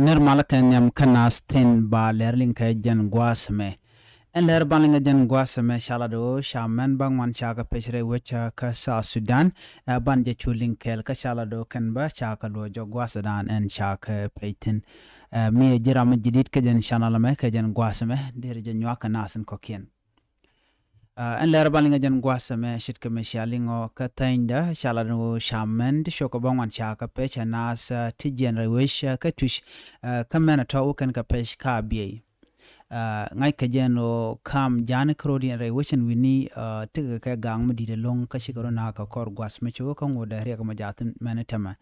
Ner malakan yam kanastin ba lerling ka jan guasme. En ler balinga jan guasme shalado shaman bang man chaka peshre wecha ka sa Sudan ban je chuling kel ka shalado kan ba chaka lo jo guasadan en chaka peitin mi jiram jidit ka jan shanalame ka jan guasme der jan waka nasin kokien. En ler balinga jan guasme shit ka meshalingo ka tainda shalado shaman di shoko bang man chaka pecha nas tijen rewish ka tush ka mena to ukan ka pesh ka biye. Ngai ka jeno kam jani krodi rewishin wini tiga ka gang mudi de long ka shikaro na ka kor guasme cho ka ngoda re ka majatin mena tema.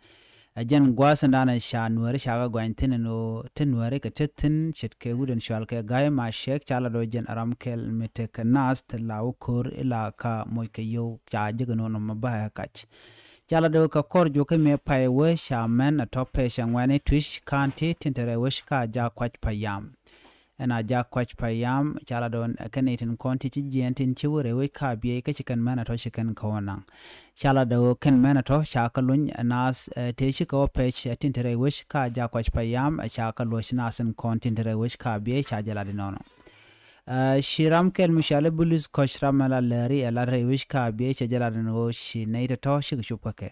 Jan guasan dana sha nuare shaga gwaintin no tin nuare ka titin shit ke wuden shwal ke gaya ma shek chala do jen aram kel mete ka nas tlaw kor ila ka moy ka yo cha jigano no mabaya kach chala do ka kor jo ke me pai we shaman a tope shangwane twish kanti tintere wish ka ja kwach payam ena ja kwach payam chala don kanetin konti ci jentin chiwure we ka biye ka chikan mana to chikan kawana chala do ken mana to shakalun nas te shiko pech tintere wish ka ja kwach payam shakalo shinasen konti tintere wish ka biye shajala dinono shiram kel mishale bulis koshram ala leri ala rewish ka biye shajala dino shi neita to shikshupake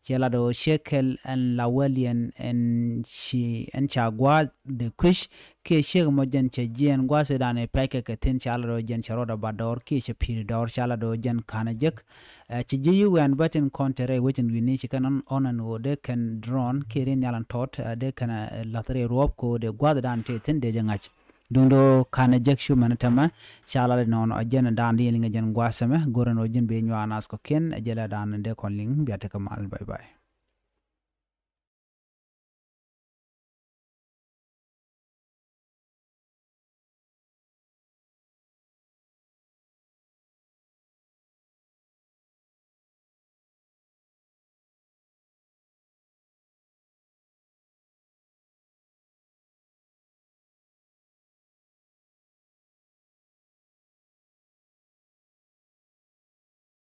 chala do shekel en lawalian en shi en chagwa de kush ke sheg mojen che jen gwa se dane peke ke tin chala do jen charoda bador ke che piri dor chala do jen kanajek che jiyu wan batin kontere wetin wini chikanon onan wode ken drone kirin yalan tot de kana latre rob ko de gwa dan te tin de jangach dundo kanajek shu manatama chala non jen dan di linga jen gwa same goran o jen be nywa nas ko ken jela dan de konling biate kamal bye bye.